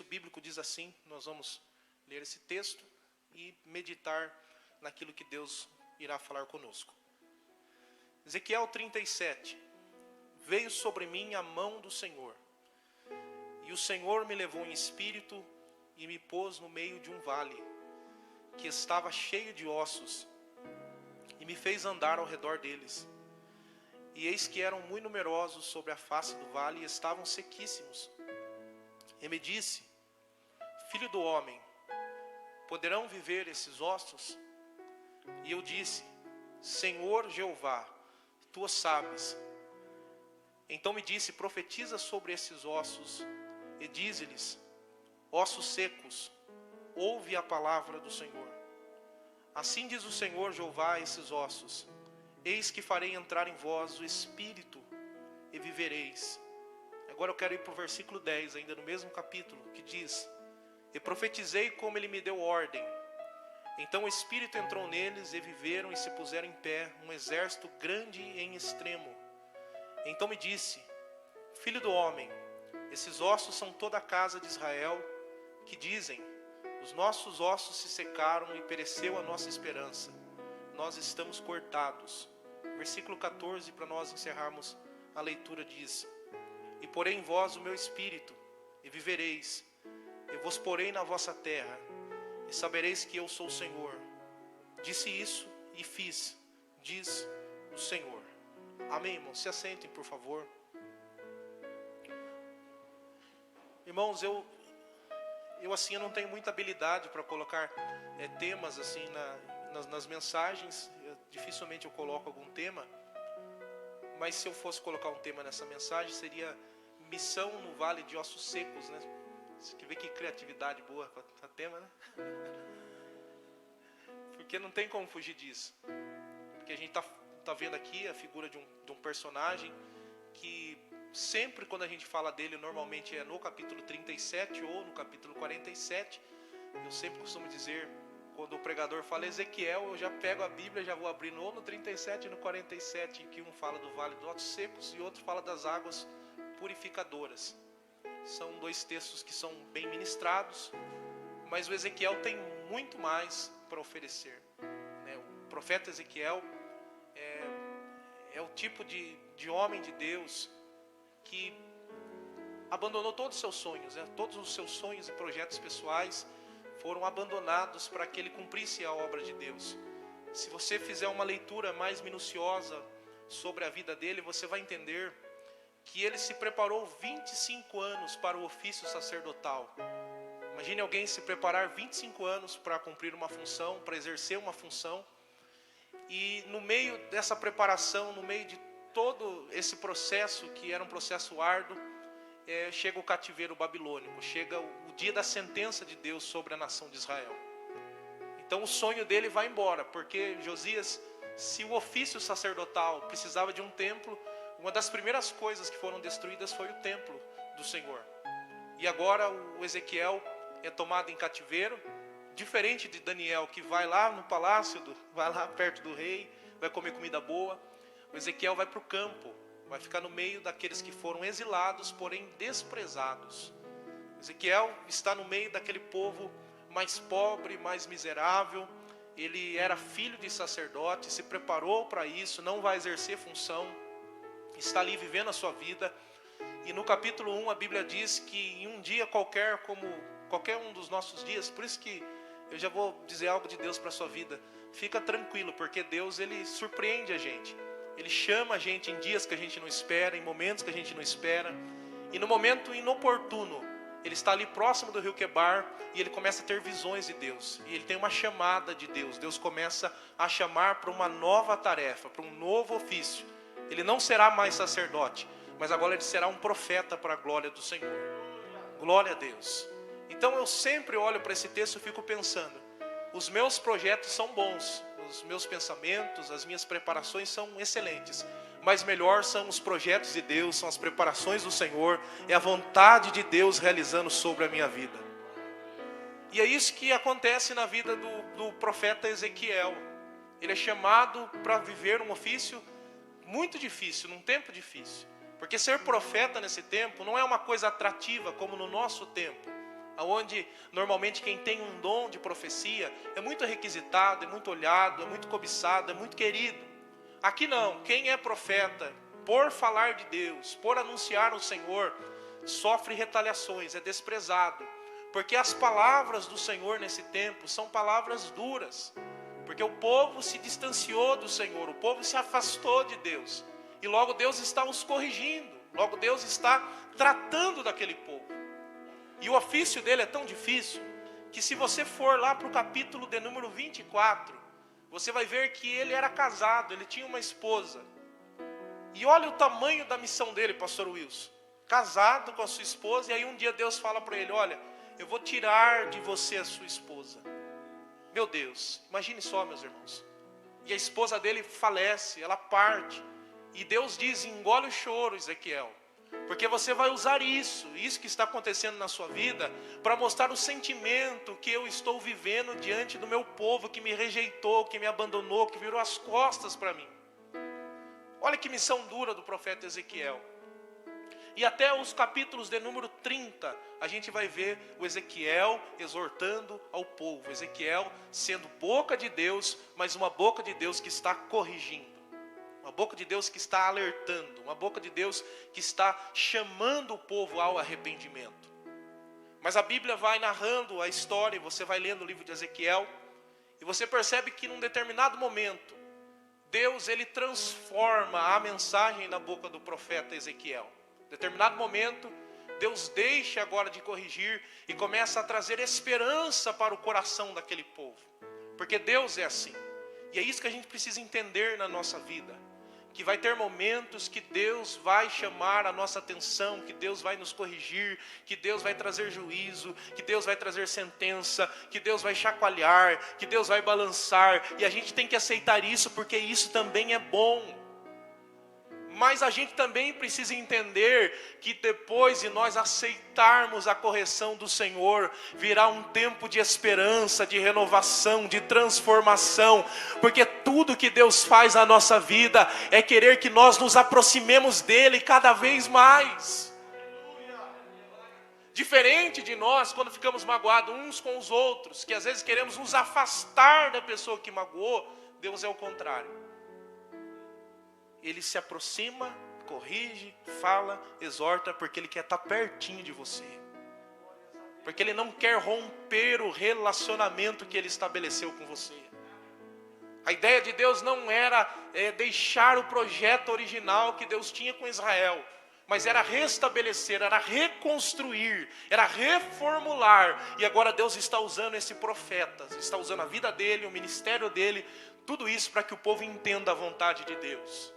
O bíblico diz assim, nós vamos ler esse texto e meditar naquilo que Deus irá falar conosco. Ezequiel 37. Veio sobre mim a mão do Senhor, e o Senhor me levou em espírito e me pôs no meio de um vale, que estava cheio de ossos, e me fez andar ao redor deles. E eis que eram muito numerosos sobre a face do vale, e estavam sequíssimos. E me disse: Filho do homem, poderão viver esses ossos? E eu disse: Senhor Jeová, tu o sabes. Então me disse: profetiza sobre esses ossos, e dize-lhes: ossos secos, ouve a palavra do Senhor. Assim diz o Senhor Jeová a esses ossos: eis que farei entrar em vós o Espírito, e vivereis. Agora eu quero ir para o versículo 10, ainda no mesmo capítulo, que diz: e profetizei como ele me deu ordem. Então o Espírito entrou neles, e viveram e se puseram em pé, um exército grande em extremo. Então me disse: filho do homem, esses ossos são toda a casa de Israel, que dizem: os nossos ossos se secaram e pereceu a nossa esperança. Nós estamos cortados. Versículo 14, para nós encerrarmos a leitura, diz: e porei em vós o meu espírito, e vivereis. Eu vos porei na vossa terra, e sabereis que eu sou o Senhor. Disse isso e fiz, diz o Senhor. Amém, irmãos? Se assentem, por favor. Irmãos, eu não tenho muita habilidade para colocar temas assim nas mensagens. Dificilmente eu coloco algum tema. Mas se eu fosse colocar um tema nessa mensagem, seria missão no vale de ossos secos, né? Você quer ver que criatividade boa com o tema, né? Porque não tem como fugir disso. Porque a gente tá vendo aqui a figura de um personagem que sempre quando a gente fala dele, normalmente é no capítulo 37 ou no capítulo 47. Eu sempre costumo dizer, quando o pregador fala Ezequiel, eu já pego a Bíblia, já vou abrindo ou no 37 e no 47, que um fala do vale dos ossos secos e outro fala das águas purificadoras. São dois textos que são bem ministrados, mas o Ezequiel tem muito mais para oferecer, né? O profeta Ezequiel é o tipo de homem de Deus que abandonou todos os seus sonhos, né? Todos os seus sonhos e projetos pessoais foram abandonados para que ele cumprisse a obra de Deus. Se você fizer uma leitura mais minuciosa sobre a vida dele, você vai entender que ele se preparou 25 anos para o ofício sacerdotal. Imagine alguém se preparar 25 anos para cumprir uma função, para exercer uma função, e no meio dessa preparação, no meio de todo esse processo, que era um processo árduo, chega o cativeiro babilônico, chega o dia da sentença de Deus sobre a nação de Israel. Então o sonho dele vai embora, porque Josias, se o ofício sacerdotal precisava de um templo, uma das primeiras coisas que foram destruídas foi o templo do Senhor. E agora o Ezequiel é tomado em cativeiro, diferente de Daniel, que vai lá no palácio, vai lá perto do rei, vai comer comida boa. O Ezequiel vai para o campo, vai ficar no meio daqueles que foram exilados, porém desprezados. Ezequiel está no meio daquele povo mais pobre, mais miserável. Ele era filho de sacerdote, se preparou para isso, não vai exercer função, está ali vivendo a sua vida. E no capítulo 1 a Bíblia diz que em um dia qualquer, como qualquer um dos nossos dias, por isso que eu já vou dizer algo de Deus para a sua vida, fica tranquilo, porque Deus, ele surpreende a gente. Ele chama a gente em dias que a gente não espera, em momentos que a gente não espera, e no momento inoportuno, ele está ali próximo do rio Quebar, e ele começa a ter visões de Deus, e ele tem uma chamada de Deus. Deus começa a chamar para uma nova tarefa, para um novo ofício. Ele não será mais sacerdote, mas agora ele será um profeta para a glória do Senhor. Glória a Deus. Então eu sempre olho para esse texto e fico pensando, os meus projetos são bons, os meus pensamentos, as minhas preparações são excelentes, mas melhor são os projetos de Deus, são as preparações do Senhor, é a vontade de Deus realizando sobre a minha vida. E é isso que acontece na vida do profeta Ezequiel. Ele é chamado para viver um ofício muito difícil, num tempo difícil. Porque ser profeta nesse tempo não é uma coisa atrativa como no nosso tempo. onde normalmente quem tem um dom de profecia é muito requisitado, é muito olhado, é muito cobiçado, é muito querido. Aqui não, quem é profeta, por falar de Deus, por anunciar o Senhor, sofre retaliações, é desprezado. Porque as palavras do Senhor nesse tempo são palavras duras. Porque o povo se distanciou do Senhor, o povo se afastou de Deus. E logo Deus está os corrigindo, logo Deus está tratando daquele povo. E o ofício dele é tão difícil, que se você for lá para o capítulo de número 24, você vai ver que ele era casado, ele tinha uma esposa. E olha o tamanho da missão dele, pastor Wilson. Casado com a sua esposa, e aí um dia Deus fala para ele, olha, eu vou tirar de você a sua esposa. Meu Deus, imagine só, meus irmãos. E a esposa dele falece, ela parte. E Deus diz, engole o choro, Ezequiel. Porque você vai usar isso que está acontecendo na sua vida, para mostrar o sentimento que eu estou vivendo diante do meu povo, que me rejeitou, que me abandonou, que virou as costas para mim. Olha que missão dura do profeta Ezequiel. E até os capítulos de número 30, a gente vai ver o Ezequiel exortando ao povo. Ezequiel sendo boca de Deus, mas uma boca de Deus que está corrigindo. Uma boca de Deus que está alertando. Uma boca de Deus que está chamando o povo ao arrependimento. Mas a Bíblia vai narrando a história, e você vai lendo o livro de Ezequiel, e você percebe que num determinado momento, Deus ele transforma a mensagem na boca do profeta Ezequiel. Em determinado momento, Deus deixa agora de corrigir e começa a trazer esperança para o coração daquele povo. Porque Deus é assim. E é isso que a gente precisa entender na nossa vida. Que vai ter momentos que Deus vai chamar a nossa atenção, que Deus vai nos corrigir, que Deus vai trazer juízo, que Deus vai trazer sentença, que Deus vai chacoalhar, que Deus vai balançar. E a gente tem que aceitar isso, porque isso também é bom. Mas a gente também precisa entender que depois de nós aceitarmos a correção do Senhor, virá um tempo de esperança, de renovação, de transformação. Porque tudo que Deus faz na nossa vida é querer que nós nos aproximemos dEle cada vez mais. Diferente de nós quando ficamos magoados uns com os outros, que às vezes queremos nos afastar da pessoa que magoou, Deus é o contrário. Ele se aproxima, corrige, fala, exorta, porque Ele quer estar pertinho de você. Porque Ele não quer romper o relacionamento que Ele estabeleceu com você. A ideia de Deus não era deixar o projeto original que Deus tinha com Israel, mas era restabelecer, era reconstruir, era reformular. E agora Deus está usando esse profeta, está usando a vida dele, o ministério dele, tudo isso para que o povo entenda a vontade de Deus.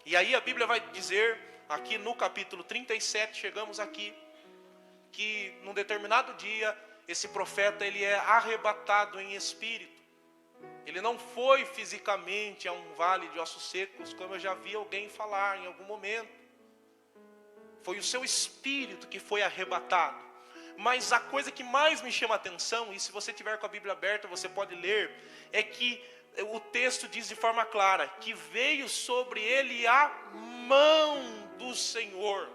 E aí a Bíblia vai dizer, aqui no capítulo 37, chegamos aqui, que num determinado dia, esse profeta ele é arrebatado em espírito. Ele não foi fisicamente a um vale de ossos secos, como eu já vi alguém falar em algum momento. Foi o seu espírito que foi arrebatado. Mas a coisa que mais me chama a atenção, e se você tiver com a Bíblia aberta, você pode ler, é que o texto diz de forma clara, que veio sobre ele a mão do Senhor.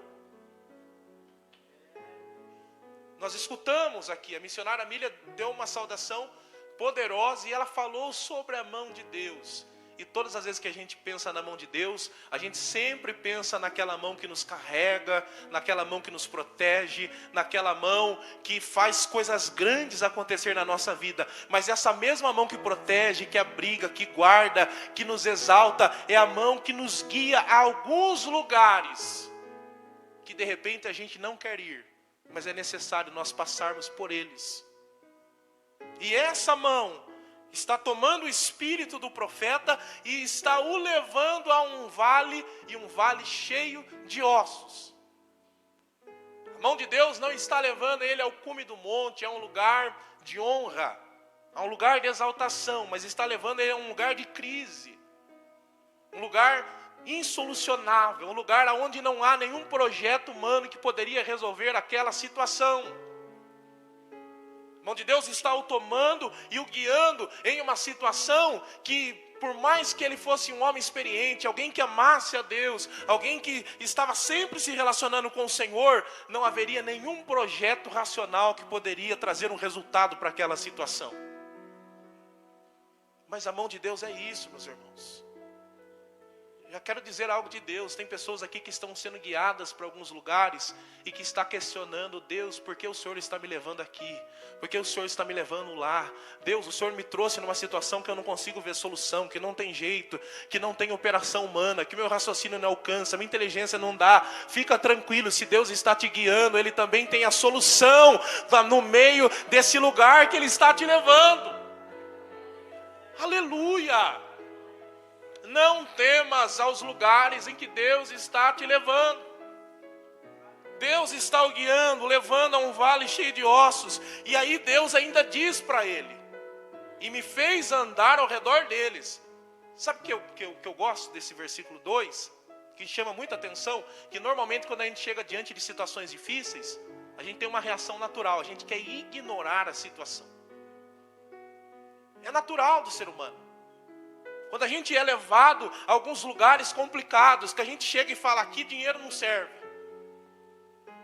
Nós escutamos aqui, a missionária Mília deu uma saudação poderosa e ela falou sobre a mão de Deus. E todas as vezes que a gente pensa na mão de Deus, a gente sempre pensa naquela mão que nos carrega, naquela mão que nos protege, naquela mão que faz coisas grandes acontecer na nossa vida. Mas essa mesma mão que protege, que abriga, que guarda, que nos exalta, é a mão que nos guia a alguns lugares que de repente a gente não quer ir, mas é necessário nós passarmos por eles. E essa mão está tomando o espírito do profeta e está o levando a um vale, e um vale cheio de ossos. A mão de Deus não está levando ele ao cume do monte, a um lugar de honra, a um lugar de exaltação, mas está levando ele a um lugar de crise, um lugar insolucionável, um lugar onde não há nenhum projeto humano que poderia resolver aquela situação. mão de Deus está o tomando e o guiando em uma situação que, por mais que ele fosse um homem experiente, alguém que amasse a Deus, alguém que estava sempre se relacionando com o Senhor, não haveria nenhum projeto racional que poderia trazer um resultado para aquela situação. Mas a mão de Deus é isso, meus irmãos. Já quero dizer algo de Deus. Tem pessoas aqui que estão sendo guiadas para alguns lugares e que está questionando: Deus, por que o Senhor está me levando aqui? Por que o Senhor está me levando lá? Deus, o Senhor me trouxe numa situação que eu não consigo ver solução, que não tem jeito, que não tem operação humana, que meu raciocínio não alcança, minha inteligência não dá. Fica tranquilo, se Deus está te guiando, Ele também tem a solução no meio desse lugar que Ele está te levando. Aleluia! Não temas aos lugares em que Deus está te levando. Deus está o guiando, levando a um vale cheio de ossos. E aí Deus ainda diz para ele: e me fez andar ao redor deles. Sabe o que eu gosto desse versículo 2? Que chama muita atenção. Que normalmente quando a gente chega diante de situações difíceis, a gente tem uma reação natural. A gente quer ignorar a situação. É natural do ser humano. Quando a gente é levado a alguns lugares complicados, que a gente chega e fala: aqui dinheiro não serve,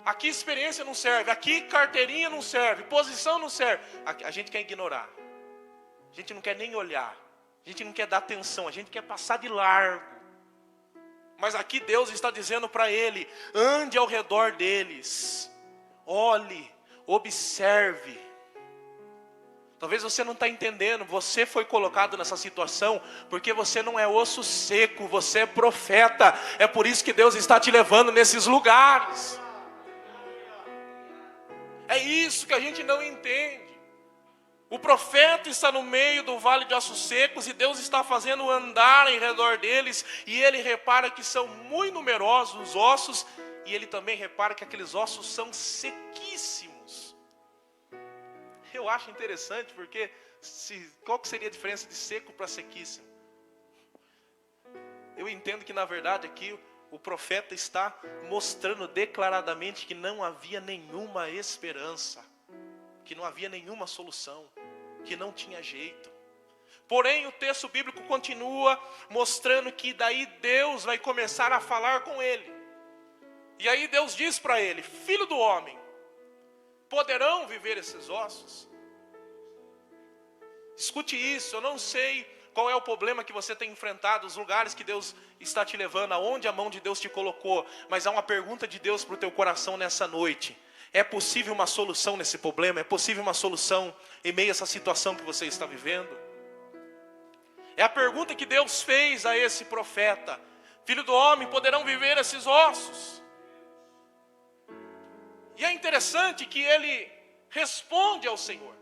aqui experiência não serve, aqui carteirinha não serve, posição não serve, a gente quer ignorar, a gente não quer nem olhar, a gente não quer dar atenção, a gente quer passar de largo. Mas aqui Deus está dizendo para ele: ande ao redor deles, olhe, observe. Talvez você não está entendendo, você foi colocado nessa situação porque você não é osso seco, você é profeta. É por isso que Deus está te levando nesses lugares. É isso que a gente não entende. O profeta está no meio do vale de ossos secos e Deus está fazendo andar em redor deles. E ele repara que são muito numerosos os ossos, e ele também repara que aqueles ossos são sequíssimos. Eu acho interessante porque qual que seria a diferença de seco para sequíssimo? Eu entendo que na verdade aqui o profeta está mostrando declaradamente que não havia nenhuma esperança, que não havia nenhuma solução, que não tinha jeito. Porém o texto bíblico continua mostrando que daí Deus vai começar a falar com ele. E aí Deus diz para ele: filho do homem, poderão viver esses ossos? Escute isso, eu não sei qual é o problema que você tem enfrentado, os lugares que Deus está te levando, aonde a mão de Deus te colocou, mas há uma pergunta de Deus para o teu coração nessa noite: é possível uma solução nesse problema? É possível uma solução em meio a essa situação que você está vivendo? É a pergunta que Deus fez a esse profeta: filho do homem, poderão viver esses ossos? E é interessante que ele responde ao Senhor.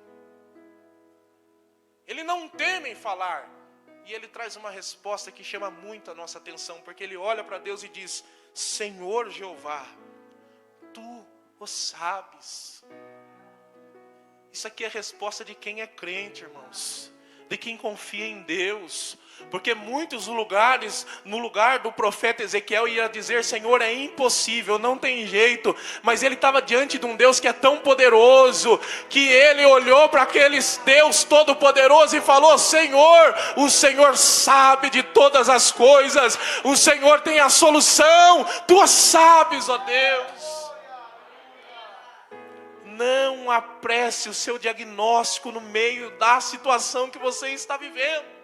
Ele não teme em falar. E ele traz uma resposta que chama muito a nossa atenção. Porque ele olha para Deus e diz: Senhor Jeová, Tu o sabes. Isso aqui é a resposta de quem é crente, irmãos. De quem confia em Deus. Porque muitos lugares, no lugar do profeta Ezequiel, ia dizer: Senhor, é impossível, não tem jeito. Mas ele estava diante de um Deus que é tão poderoso, que ele olhou para aquele Deus todo poderoso e falou: Senhor, o Senhor sabe de todas as coisas, o Senhor tem a solução, Tu sabes, ó Deus. Não apresse o seu diagnóstico no meio da situação que você está vivendo.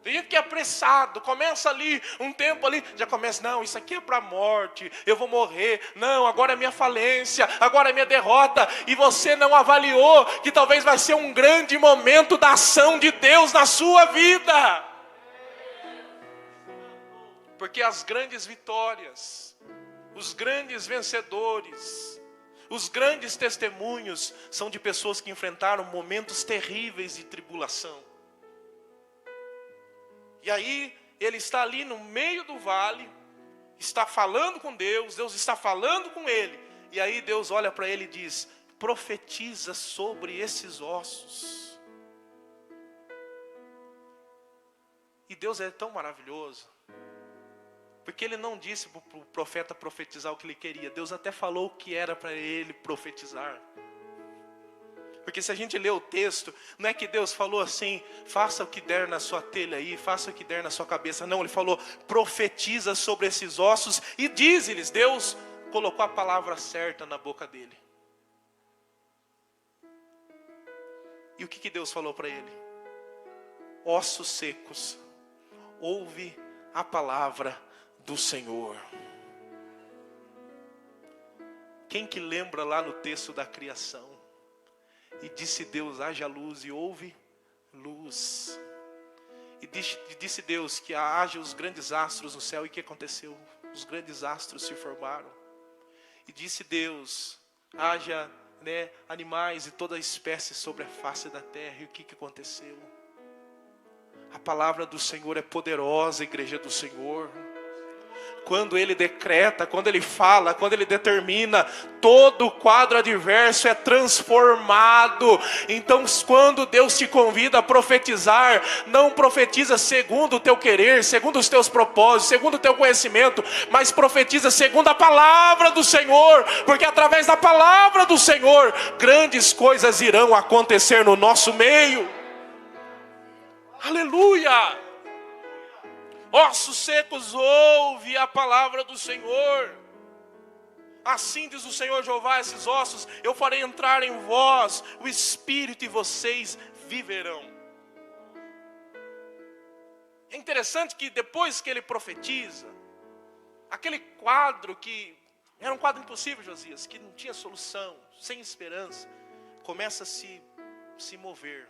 Tem gente que é apressado, começa ali, um tempo ali, já começa: não, isso aqui é para a morte, eu vou morrer, não, agora é minha falência, agora é minha derrota. E você não avaliou que talvez vai ser um grande momento da ação de Deus na sua vida. Porque as grandes vitórias, os grandes vencedores, os grandes testemunhos são de pessoas que enfrentaram momentos terríveis de tribulação. E aí ele está ali no meio do vale, está falando com Deus, Deus está falando com ele. E aí Deus olha para ele e diz: profetiza sobre esses ossos. E Deus é tão maravilhoso, porque ele não disse para o profeta profetizar o que ele queria. Deus até falou o que era para ele profetizar. Porque se a gente lê o texto, não é que Deus falou assim, faça o que der na sua telha aí, faça o que der na sua cabeça. Não, Ele falou, profetiza sobre esses ossos e diz-lhes. Deus colocou a palavra certa na boca dele. E o que Deus falou para ele? Ossos secos, ouve a palavra do Senhor. Quem que lembra lá no texto da criação? E disse Deus, haja luz, e houve luz. E disse Deus que haja os grandes astros no céu. E o que aconteceu? Os grandes astros se formaram. E disse Deus, haja animais e toda espécie sobre a face da terra. E o que aconteceu? A palavra do Senhor é poderosa, igreja do Senhor. Quando Ele decreta, quando Ele fala, quando Ele determina, todo o quadro adverso é transformado. Então, quando Deus te convida a profetizar, não profetiza segundo o teu querer, segundo os teus propósitos, segundo o teu conhecimento, mas profetiza segundo a palavra do Senhor, porque através da palavra do Senhor, grandes coisas irão acontecer no nosso meio. Aleluia! Ossos secos, ouve a palavra do Senhor. Assim diz o Senhor Jeová, esses ossos, eu farei entrar em vós o Espírito e vocês viverão. É interessante que depois que ele profetiza, aquele quadro que era um quadro impossível, Josias, que não tinha solução, sem esperança, começa a se mover.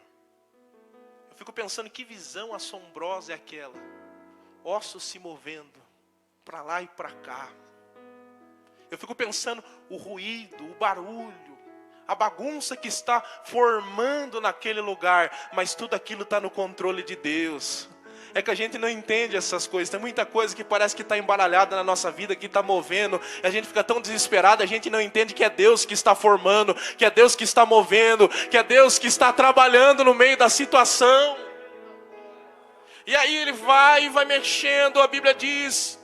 Eu fico pensando que visão assombrosa é aquela. Ossos se movendo para lá e para cá. Eu fico pensando o ruído, o barulho, a bagunça que está formando naquele lugar, mas tudo aquilo está no controle de Deus. É que a gente não entende essas coisas. Tem muita coisa que parece que está embaralhada na nossa vida, que está movendo, e a gente fica tão desesperado, a gente não entende que é Deus que está formando, que é Deus que está movendo, que é Deus que está trabalhando no meio da situação. E aí ele vai mexendo. A Bíblia diz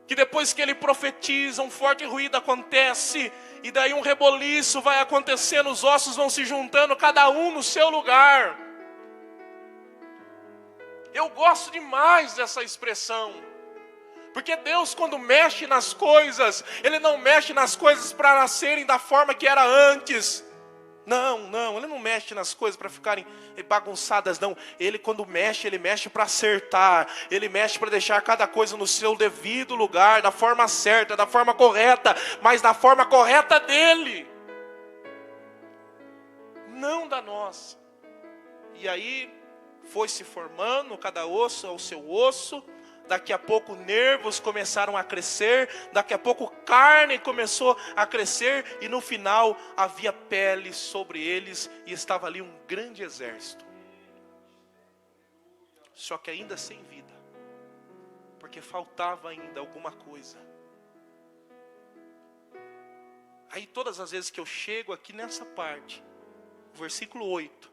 que depois que ele profetiza, um forte ruído acontece, e daí um reboliço vai acontecendo, os ossos vão se juntando, cada um no seu lugar. Eu gosto demais dessa expressão, porque Deus, quando mexe nas coisas, Ele não mexe nas coisas para nascerem da forma que era antes. Não, Ele não mexe nas coisas para ficarem bagunçadas, não. Ele, quando mexe, Ele mexe para acertar. Ele mexe para deixar cada coisa no seu devido lugar, da forma certa, da forma correta, mas da forma correta dEle, não da nossa. E aí foi se formando, cada osso ao seu osso. Daqui a pouco nervos começaram a crescer, daqui a pouco carne começou a crescer, e no final havia pele sobre eles, e estava ali um grande exército. Só que ainda sem vida, porque faltava ainda alguma coisa. Aí todas as vezes que eu chego aqui nessa parte, o versículo 8,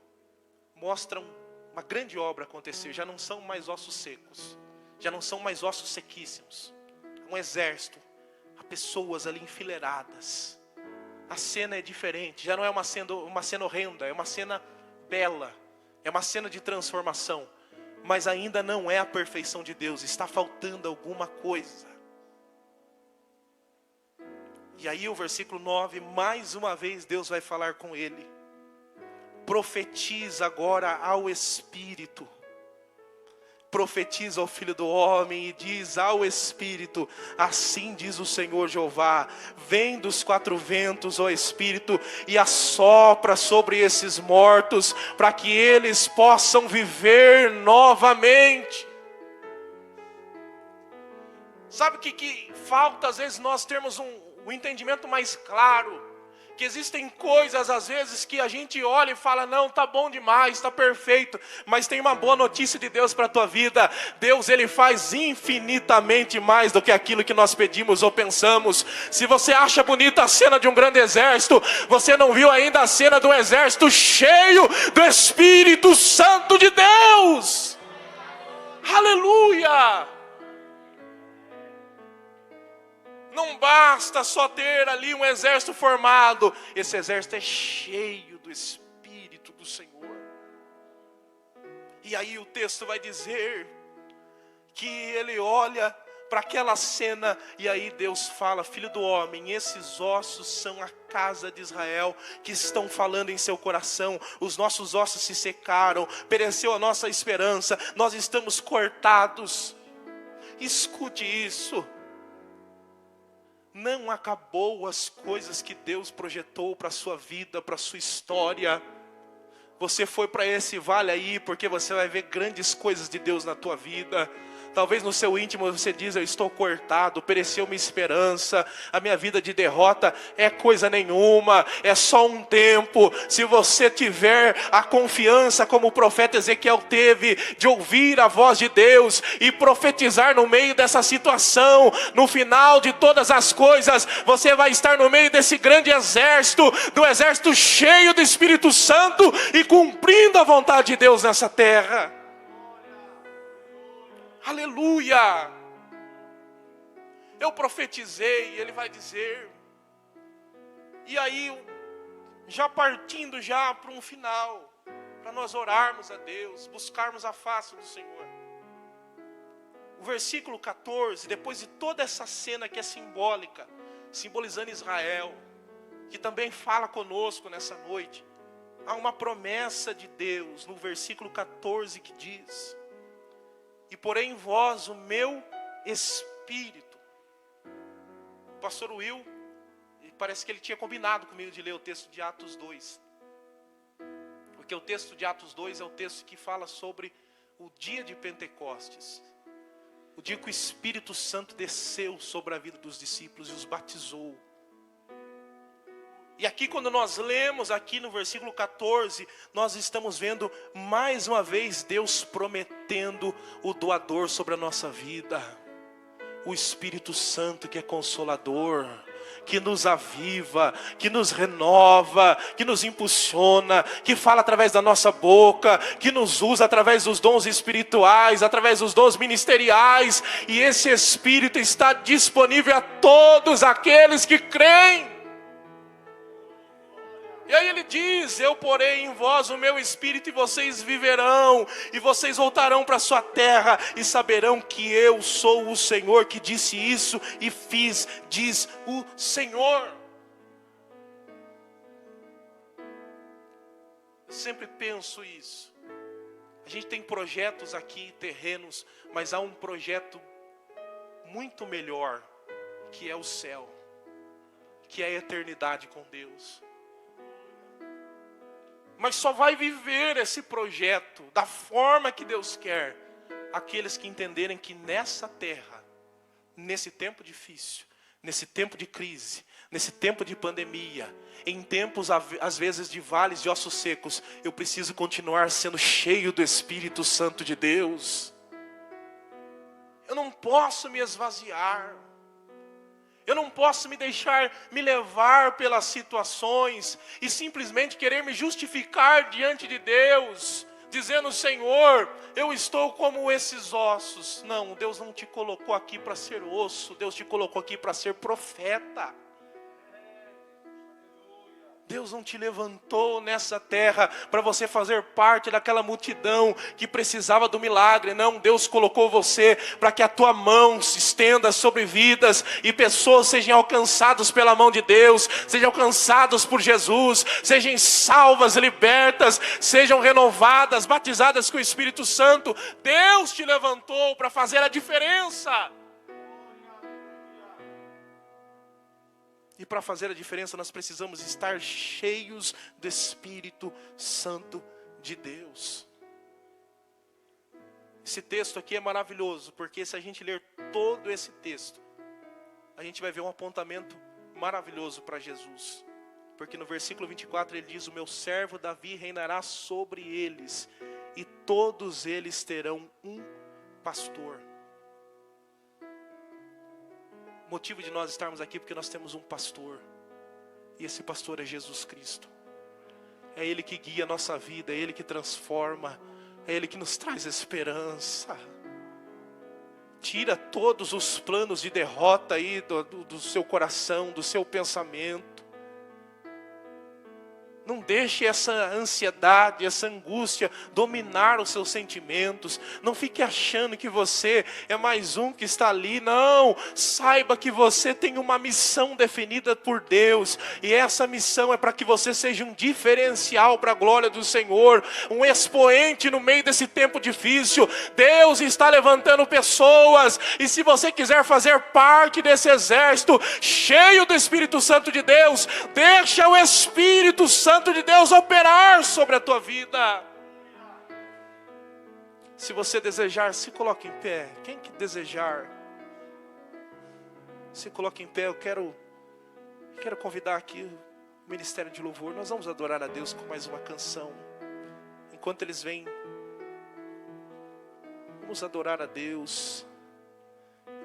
mostra uma grande obra acontecer. Já não são mais ossos secos, já não são mais ossos sequíssimos. Um exército, há pessoas ali enfileiradas. A cena é diferente, já não é uma cena horrenda, é uma cena bela, é uma cena de transformação. Mas ainda não é a perfeição de Deus, está faltando alguma coisa. E aí o versículo 9, mais uma vez Deus vai falar com ele. Profetiza agora ao Espírito. Profetiza ao Filho do Homem e diz ao Espírito, assim diz o Senhor Jeová, vem dos quatro ventos, ó Espírito, e assopra sobre esses mortos, para que eles possam viver novamente. Sabe o que falta às vezes nós termos um entendimento mais claro? Que existem coisas às vezes que a gente olha e fala, não, tá bom demais, tá perfeito. Mas tem uma boa notícia de Deus para a tua vida. Deus, Ele faz infinitamente mais do que aquilo que nós pedimos ou pensamos. Se você acha bonita a cena de um grande exército, você não viu ainda a cena do exército cheio do Espírito Santo de Deus. Aleluia! Não basta só ter ali um exército formado. Esse exército é cheio do Espírito do Senhor. E aí o texto vai dizer que ele olha para aquela cena, e aí Deus fala: filho do homem, esses ossos são a casa de Israel, que estão falando em seu coração. Os nossos ossos se secaram, pereceu a nossa esperança, nós estamos cortados. Escute isso. Não acabou as coisas que Deus projetou para a sua vida, para a sua história. Você foi para esse vale aí porque você vai ver grandes coisas de Deus na tua vida. Talvez no seu íntimo você diz: eu estou cortado, pereceu minha esperança, a minha vida de derrota é coisa nenhuma, é só um tempo. Se você tiver a confiança como o profeta Ezequiel teve, de ouvir a voz de Deus e profetizar no meio dessa situação, no final de todas as coisas, você vai estar no meio desse grande exército, do exército cheio do Espírito Santo e cumprindo a vontade de Deus nessa terra. Aleluia! Eu profetizei, ele vai dizer. E aí, já partindo já para um final, para nós orarmos a Deus, buscarmos a face do Senhor. O versículo 14, depois de toda essa cena que é simbólica, simbolizando Israel, que também fala conosco nessa noite, há uma promessa de Deus no versículo 14 que diz: e porém em vós o meu Espírito. O pastor Will, parece que ele tinha combinado comigo de ler o texto de Atos 2. Porque o texto de Atos 2 é o texto que fala sobre o dia de Pentecostes. O dia que o Espírito Santo desceu sobre a vida dos discípulos e os batizou. E aqui quando nós lemos aqui no versículo 14, nós estamos vendo mais uma vez Deus prometendo o doador sobre a nossa vida. O Espírito Santo que é consolador, que nos aviva, que nos renova, que nos impulsiona, que fala através da nossa boca, que nos usa através dos dons espirituais, através dos dons ministeriais. E esse Espírito está disponível a todos aqueles que creem. E aí ele diz: eu porei em vós o meu Espírito e vocês viverão, e vocês voltarão para a sua terra e saberão que eu sou o Senhor que disse isso e fiz, diz o Senhor. Eu sempre penso isso. A gente tem projetos aqui, terrenos, mas há um projeto muito melhor, que é o céu, que é a eternidade com Deus. Mas só vai viver esse projeto da forma que Deus quer aqueles que entenderem que nessa terra, nesse tempo difícil, nesse tempo de crise, nesse tempo de pandemia, em tempos às vezes de vales de ossos secos, eu preciso continuar sendo cheio do Espírito Santo de Deus. Eu não posso me esvaziar. Eu não posso me deixar me levar pelas situações e simplesmente querer me justificar diante de Deus, dizendo: Senhor, eu estou como esses ossos. Não, Deus não te colocou aqui para ser osso, Deus te colocou aqui para ser profeta. Deus não te levantou nessa terra para você fazer parte daquela multidão que precisava do milagre. Não, Deus colocou você para que a tua mão se estenda sobre vidas e pessoas sejam alcançadas pela mão de Deus, sejam alcançados por Jesus, sejam salvas, libertas, sejam renovadas, batizadas com o Espírito Santo. Deus te levantou para fazer a diferença. E para fazer a diferença nós precisamos estar cheios do Espírito Santo de Deus. Esse texto aqui é maravilhoso, porque se a gente ler todo esse texto, a gente vai ver um apontamento maravilhoso para Jesus. Porque no versículo 24 ele diz: o meu servo Davi reinará sobre eles, e todos eles terão um pastor. O motivo de nós estarmos aqui é porque nós temos um pastor. E esse pastor é Jesus Cristo. É Ele que guia a nossa vida, é Ele que transforma, é Ele que nos traz esperança. Tira todos os planos de derrota aí do seu coração, do seu pensamento. Não deixe essa ansiedade, essa angústia dominar os seus sentimentos. Não fique achando que você é mais um que está ali. Não, saiba que você tem uma missão definida por Deus. E essa missão é para que você seja um diferencial para a glória do Senhor. Um expoente no meio desse tempo difícil. Deus está levantando pessoas. E se você quiser fazer parte desse exército, cheio do Espírito Santo de Deus, deixa o Espírito Santo de Deus operar sobre a tua vida. Se você desejar, se coloque em pé. Quem que desejar, se coloque em pé. Eu quero convidar aqui o Ministério de Louvor. Nós vamos adorar a Deus com mais uma canção. Enquanto eles vêm, vamos adorar a Deus.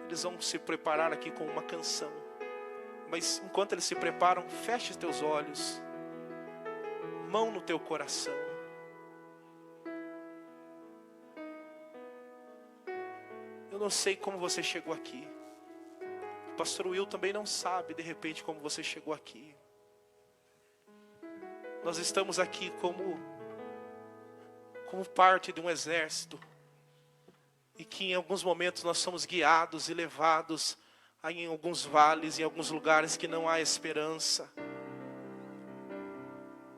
Eles vão se preparar aqui com uma canção. Mas enquanto eles se preparam, feche os teus olhos. Mão no teu coração. Eu não sei como você chegou aqui. O pastor Will também não sabe, de repente, como você chegou aqui. Nós estamos aqui como parte de um exército. E que em alguns momentos nós somos guiados e levados em alguns vales, em alguns lugares que não há esperança.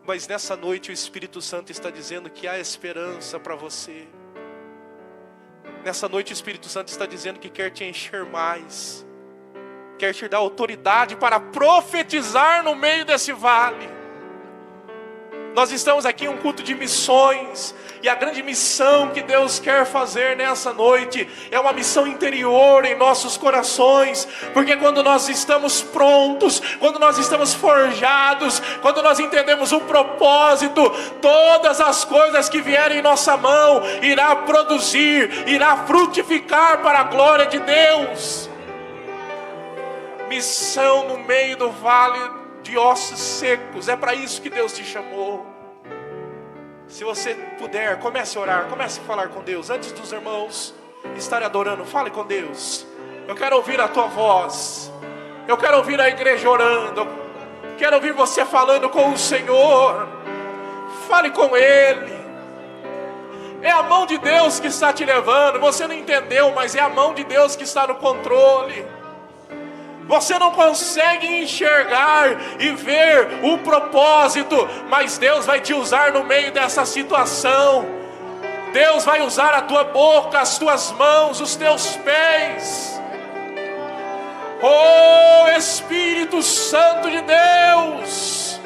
Mas nessa noite o Espírito Santo está dizendo que há esperança para você. Nessa noite o Espírito Santo está dizendo que quer te encher mais. Quer te dar autoridade para profetizar no meio desse vale. Nós estamos aqui em um culto de missões. E a grande missão que Deus quer fazer nessa noite é uma missão interior em nossos corações. Porque quando nós estamos prontos, quando nós estamos forjados, quando nós entendemos o propósito, todas as coisas que vierem em nossa mão irá produzir, irá frutificar para a glória de Deus. Missão no meio do vale de ossos secos. É para isso que Deus te chamou. Se você puder, comece a orar, comece a falar com Deus. Antes dos irmãos estarem adorando, fale com Deus. Eu quero ouvir a tua voz. Eu quero ouvir a igreja orando. Quero ouvir você falando com o Senhor. Fale com Ele. É a mão de Deus que está te levando. Você não entendeu, mas é a mão de Deus que está no controle. Você não consegue enxergar e ver o propósito, mas Deus vai te usar no meio dessa situação. Deus vai usar a tua boca, as tuas mãos, os teus pés. Oh Espírito Santo de Deus,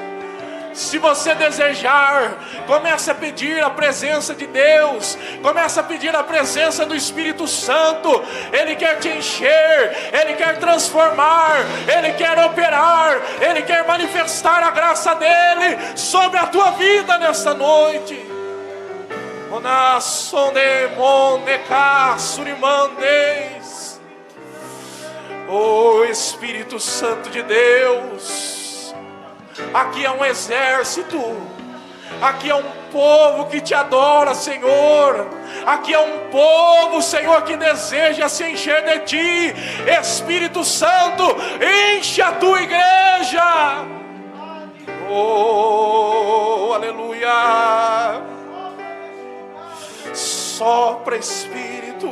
se você desejar, comece a pedir a presença de Deus. Comece a pedir a presença do Espírito Santo. Ele quer te encher, Ele quer transformar, Ele quer operar, Ele quer manifestar a graça dEle sobre a tua vida nesta noite. Oh Espírito Santo de Deus, aqui é um exército. Aqui é um povo que te adora, Senhor. Aqui é um povo, Senhor, que deseja se encher de Ti. Espírito Santo, enche a Tua igreja. Oh, aleluia. Sopra, Espírito.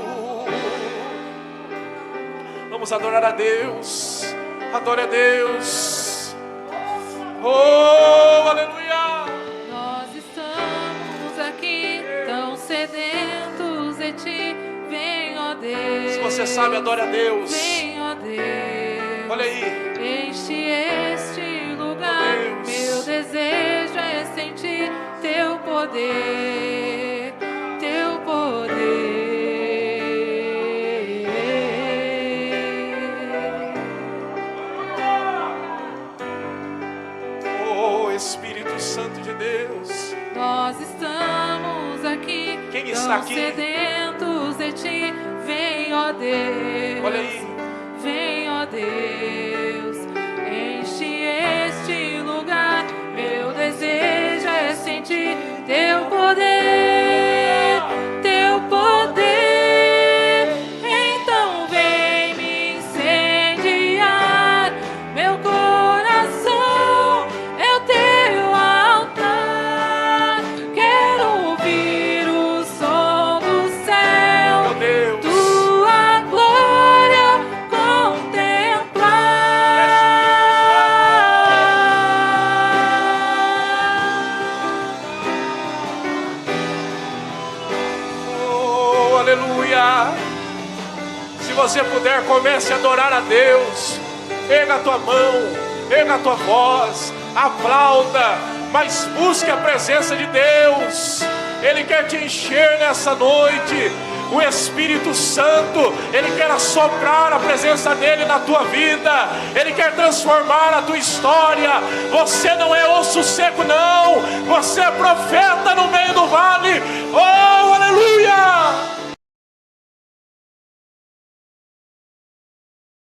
Vamos adorar a Deus. Adore a Deus. Oh, aleluia. Nós estamos aqui tão sedentos de Ti. Vem, ó Deus. Se você sabe, adore a Deus. Vem, ó Deus. Olha aí. Enche este lugar. Meu desejo é sentir Teu poder. Teu poder. Espírito Santo de Deus, nós estamos aqui. Quem está aqui? Sedentos de Ti. Vem, ó Deus. Olha aí. Vem, ó Deus. Enche este lugar. Meu desejo é sentir Teu poder. Teu poder. Então aleluia. Se você puder, comece a adorar a Deus. Erga a tua mão, erga a tua voz, aplauda, mas busque a presença de Deus. Ele quer te encher nessa noite. O Espírito Santo, Ele quer assoprar a presença dEle na tua vida. Ele quer transformar a tua história. Você não é osso seco, não. Você é profeta no meio do vale. Oh, aleluia!